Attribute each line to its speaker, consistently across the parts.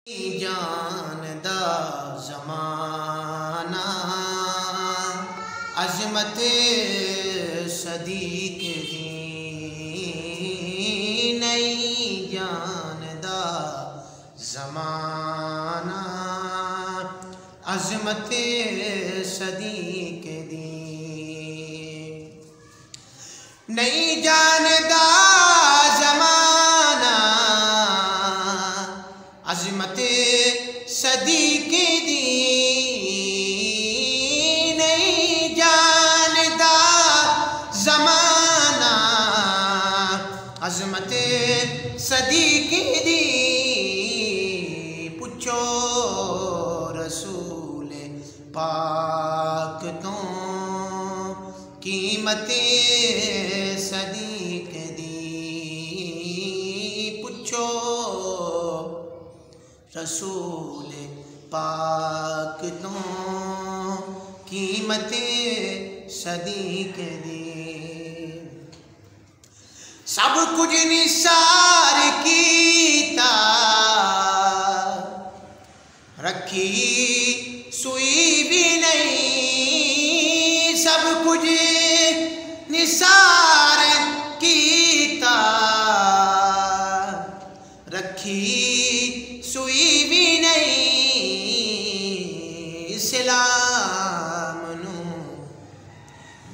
Speaker 1: جاندہ زمانہ عظمت صدیق دی نہیں جاندہ زمانہ عظمت صدیق دی نہیں جاندہ عظمت صدیق دی نہیں جاندہ زمانہ عظمت صدیق دی پوچھو رسول پاک تو قیمت صدیق دی پوچھو رسول پاک تو قیمت صدیق دی سب کچھ نثار کیتا رکھی سوئی بھی نہیں سب کچھ نثار کیتا رکھی سوئی بھی نہیں اسلام نو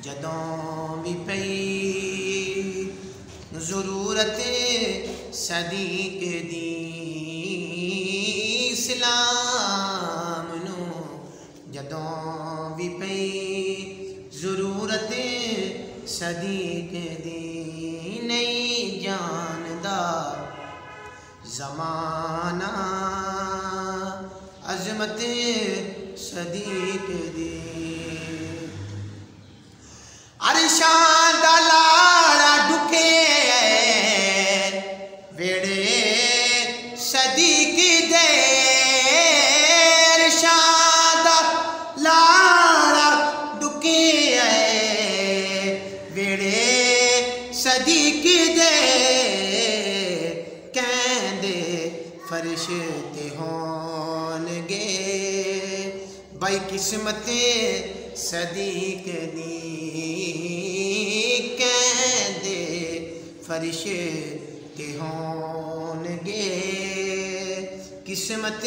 Speaker 1: جدوں بھی پئی ضرورت صدیق دی اسلام نو جدوں بھی پئی ضرورت صدیق دی نہیں جاندہ زمانہ عظمت صدیق دی عرشاں دا لاڑا ڈکے ویڑے صدیق دے عرشاں دا لاڑا ڈکے ویڑے صدیق دے فرشتے ہونگے بائی قسمت صدیق دی کہندے فرشتے ہونگے قسمت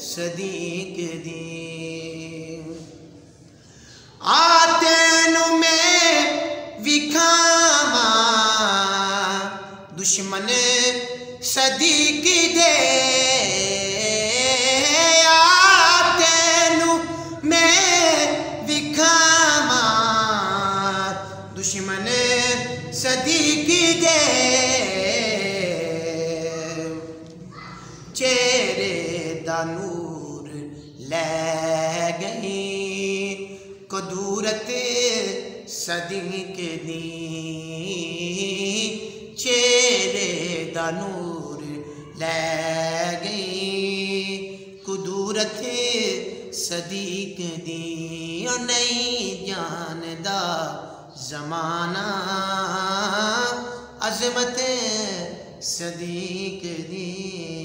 Speaker 1: صدیق دی آتینو میں وکھاواں دشمن صدیق دے آتینو میں وکھاواں دشمن صدیق دے چہرے دا نور لے گئی قدورت صدیق دی چہرے دا نور لے گئی قدورت صدیق دی نہیں جاندہ زمانہ عظمت صدیق دی